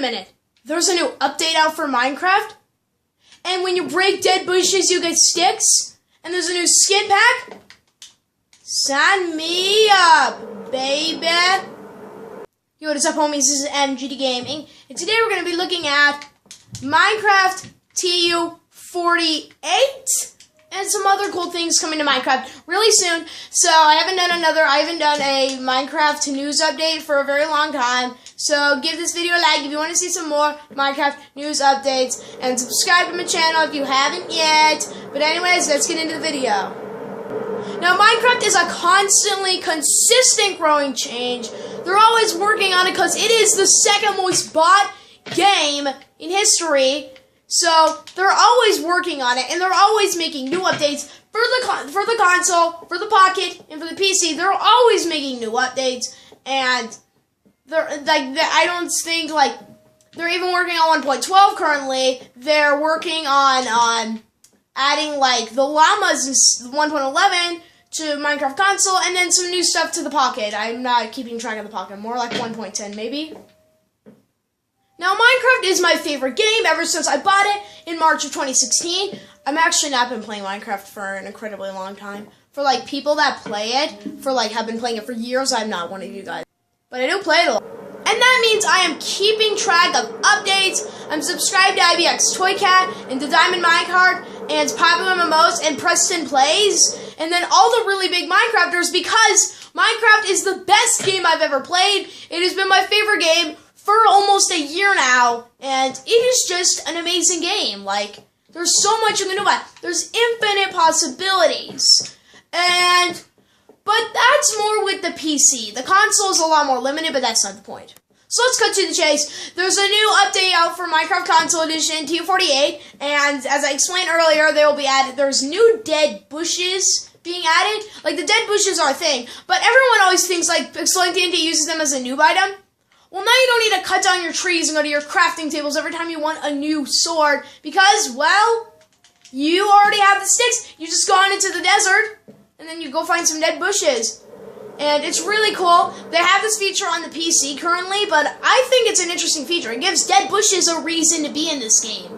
minute. There's a new update out for Minecraft? And when you break dead bushes, you get sticks? And there's a new skin pack? Sign me up, baby. Yo, what is up, homies? This is MGD Gaming. And today we're going to be looking at Minecraft TU48 and some other cool things coming to Minecraft really soon. So I haven't done a Minecraft news update for a very long time. So give this video a like if you want to see some more Minecraft news updates, and subscribe to my channel if you haven't yet. But anyways, let's get into the video. Now, Minecraft is a constantly consistent growing change. They're always working on it because it is the second most bought game in history. So they're always working on it, and they're always making new updates for the console, for the Pocket, and for the PC. They're always making new updates, and I don't think they're even working on 1.12 currently. They're working on adding the Llamas in 1.11 to Minecraft console, and then some new stuff to the Pocket. I'm not keeping track of the Pocket. More like 1.10 maybe. Now, Minecraft is my favorite game ever since I bought it in March of 2016. I've actually not been playing Minecraft for an incredibly long time. For people that play it, have been playing it for years, I'm not one of you guys. But I do play it a lot. And that means I am keeping track of updates. I'm subscribed to IBX Toycat and to Diamond Minecart and Popular MMOs and Preston Plays. And then all the really big Minecrafters, because Minecraft is the best game I've ever played. It has been my favorite game for almost a year now, and it is just an amazing game. There's so much you can do about it. There's infinite possibilities. But that's more with the PC. The console is a lot more limited, but that's not the point. So let's cut to the chase. There's a new update out for Minecraft Console Edition TU48, and as I explained earlier, they will be added. There's new dead bushes being added. The dead bushes are a thing, but everyone always thinks Pixel TNT uses them as a noob item. Well, now you don't need to cut down your trees and go to your crafting tables every time you want a new sword, because, well, you already have the sticks. You just go on into the desert, and then you go find some dead bushes. And it's really cool. They have this feature on the PC currently, but I think it's an interesting feature. It gives dead bushes a reason to be in this game.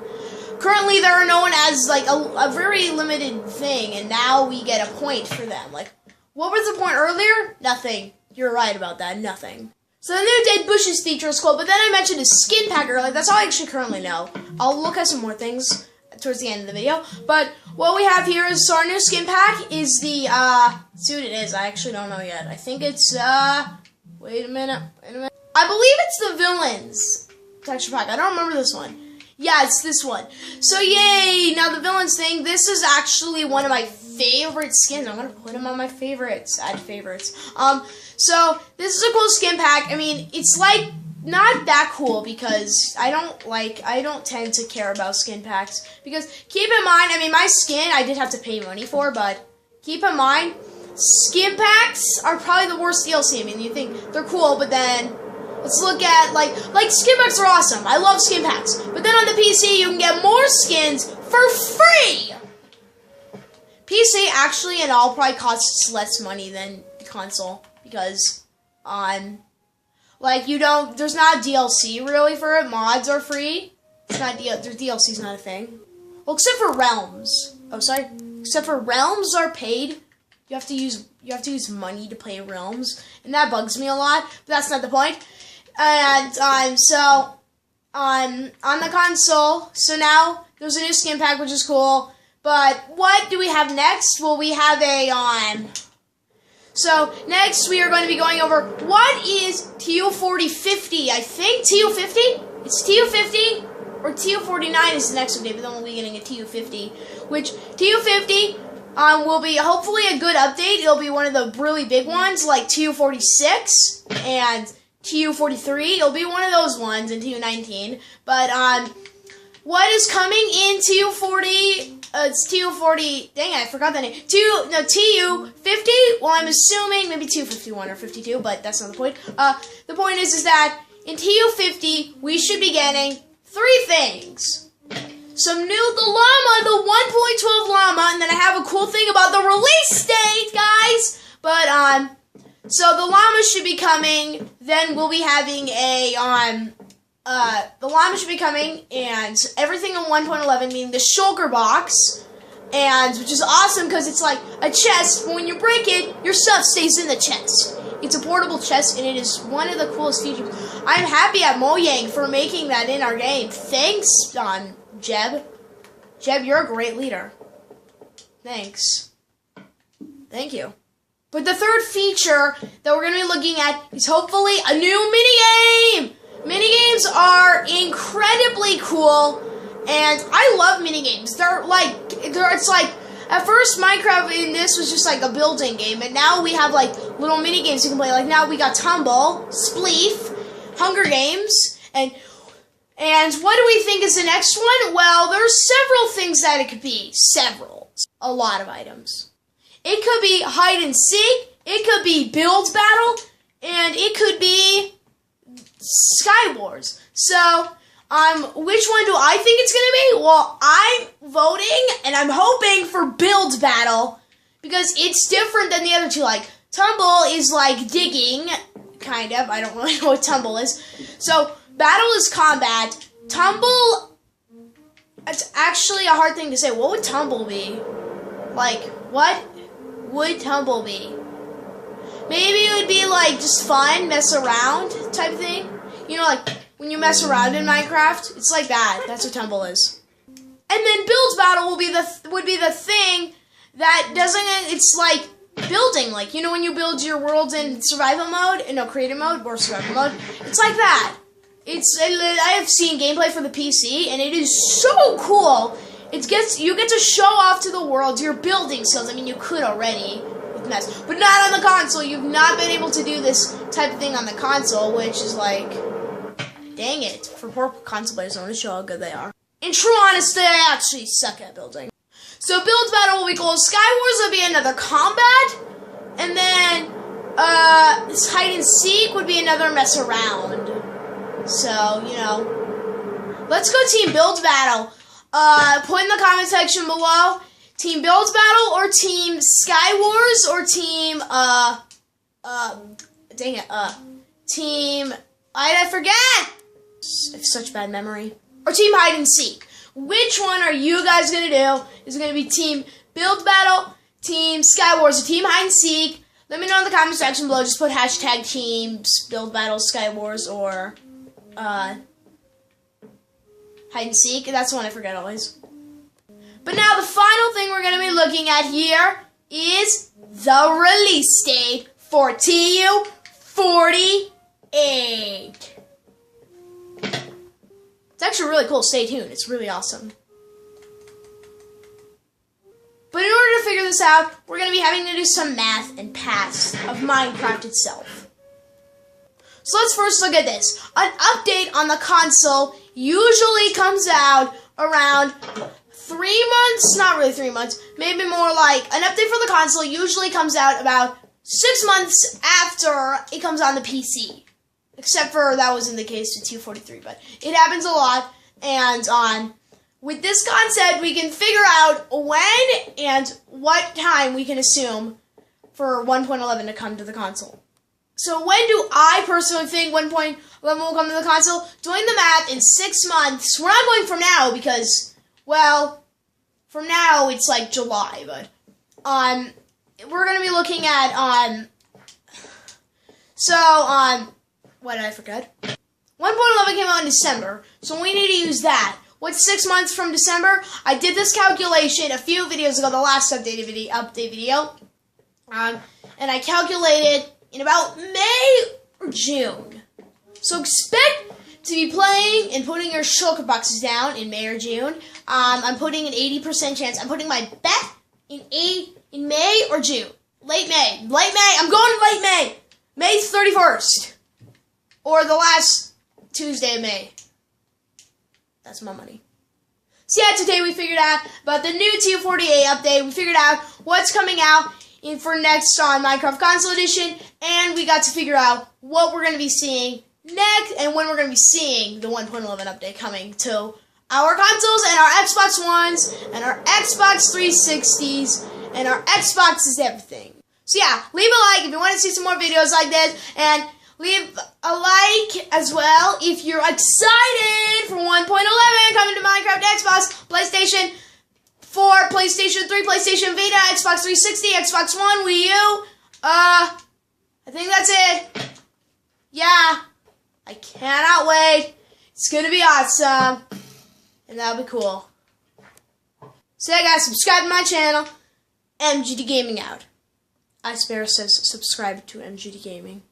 Currently, they're known as, a very limited thing, and now we get a point for them. What was the point earlier? Nothing. You're right about that. Nothing. So the new dead bushes feature is cool, but then I mentioned a skin pack earlier. That's all I actually currently know. I'll look at some more things towards the end of the video. But what we have here is, so our new skin pack is the, let's see what it is. I actually don't know yet. I think it's, wait a minute. I believe it's the villains texture pack. I don't remember this one. Yeah, it's this one. So yay! Now the villains thing, this is actually one of my favorite skins. I'm gonna put them on my favorites. Add favorites. So this is a cool skin pack. I mean, it's not that cool because I don't tend to care about skin packs, because keep in mind, I mean, my skin I did have to pay money for, but keep in mind, skin packs are probably the worst DLC. I mean, you think they're cool, but then let's look at skin packs are awesome. I love skin packs, but then on the PC you can get more skins for free. PC actually in all probably costs less money than the console, because there's not a DLC really for it. Mods are free. It's not DLC's not a thing. Well, except for realms. Oh, sorry. Except for realms are paid. You have to use money to play realms, and that bugs me a lot. But that's not the point. And on the console, so now there's a new skin pack, which is cool. But what do we have next? Well, we have so next we are going to be going over what is TU4050. I think TU50? It's TU50 or TU49 is the next update, but then we'll be getting a TU50, which TU50 will be hopefully a good update. It'll be one of the really big ones like TU46 and TU43. It'll be one of those ones in TU19. But what is coming in TU40? It's TU40, dang it, I forgot the name. TU50, well, I'm assuming maybe TU51 or 52, but that's not the point. The point is that in TU50, we should be getting 3 things. The llama, the 1.12 llama, and then I have a cool thing about the release date, guys. But, so the llama should be coming, then we'll be having a the llama should be coming, and everything in 1.11, meaning the shulker box, and which is awesome because it's like a chest, but when you break it, your stuff stays in the chest. It's a portable chest, and it is one of the coolest features. I'm happy at Mojang for making that in our game. Thanks, Jeb. Jeb, you're a great leader. Thanks. Thank you. But the third feature that we're going to be looking at is hopefully a new minigame! Minigames are incredibly cool, and I love minigames. It's like, at first Minecraft in this was just like a building game, and now we have like little minigames you can play. Like now we got Tumble, Spleef, Hunger Games, and what do we think is the next one? Well, there's several things that it could be. A lot of items. It could be hide and seek, it could be build battle, and it could be Sky Wars. So, which one do I think it's going to be? Well, I'm voting, and I'm hoping for build battle, because it's different than the other two. Like, Tumble is like digging, kind of. I don't really know what Tumble is. So, battle is combat. Tumble, it's actually a hard thing to say. What would Tumble be? Like, what would Tumble be? Maybe it would be like just fun, mess around type thing. You know, like when you mess around in Minecraft, it's like that. That's what Tumble is. And then build battle would be the thing that doesn't. It's like building, like you know when you build your world in survival mode, no creative mode or survival mode. It's like that. I have seen gameplay for the PC, and it is so cool. You get to show off to the world your building skills. I mean, you could already with Nest, but not on the console. You've not been able to do this type of thing on the console, which is like, dang it. For poor console players, I want to show how good they are. In true honesty, I actually suck at building. So build battle will be cool. Sky Wars will be another combat, and then this hide and seek would be another mess around. So you know, let's go team build battle. Put in the comment section below, team build battle or team Sky Wars or team, team, I forget! I have such bad memory. Or team hide and seek. Which one are you guys gonna do? Is it gonna be team build battle, team Sky Wars, or team hide and seek? Let me know in the comment section below. Just put hashtag teams build battle, Sky Wars, or, hide and seek. That's the one I forget always. But now the final thing we're going to be looking at here is the release date for TU48. It's actually really cool. Stay tuned. It's really awesome. But in order to figure this out, we're going to be having to do some math and paths of Minecraft itself. So let's first look at this. An update on the console usually comes out around 3 months, not really 3 months, maybe more like an update for the console usually comes out about 6 months after it comes on the PC. Except for that wasn't the case with TU43, but it happens a lot. And with this concept, we can figure out when and what time we can assume for 1.11 to come to the console. So when do I personally think 1.11 will come to the console? Doing the math, in 6 months, we're not going from now because, well, from now it's like July, but, we're going to be looking at, what did I forget? 1.11 came out in December, so we need to use that. What's 6 months from December? I did this calculation a few videos ago, the last update video, and I calculated in about May or June. So expect to be playing and putting your shulker boxes down in May or June. I'm putting an 80% chance. I'm putting my bet in May or June. Late May. I'm going late May. May 31st. Or the last Tuesday of May. That's my money. So yeah, today we figured out about the new TU48 update. We figured out what's coming out for next on Minecraft Console Edition, and we got to figure out what we're going to be seeing next, and when we're going to be seeing the 1.11 update coming to our consoles, and our Xbox Ones, and our Xbox 360s, and our Xboxes, everything. So yeah, leave a like if you want to see some more videos like this, and Leave a like as well if you're excited for 1.11 coming to Minecraft Xbox, PlayStation 4, PlayStation 3, PlayStation Vita, Xbox 360, Xbox One, Wii U. I think that's it. Yeah. I cannot wait. It's gonna be awesome. And that'll be cool. So yeah, guys, subscribe to my channel. MGD Gaming out. I Sparrow says subscribe to MGD Gaming.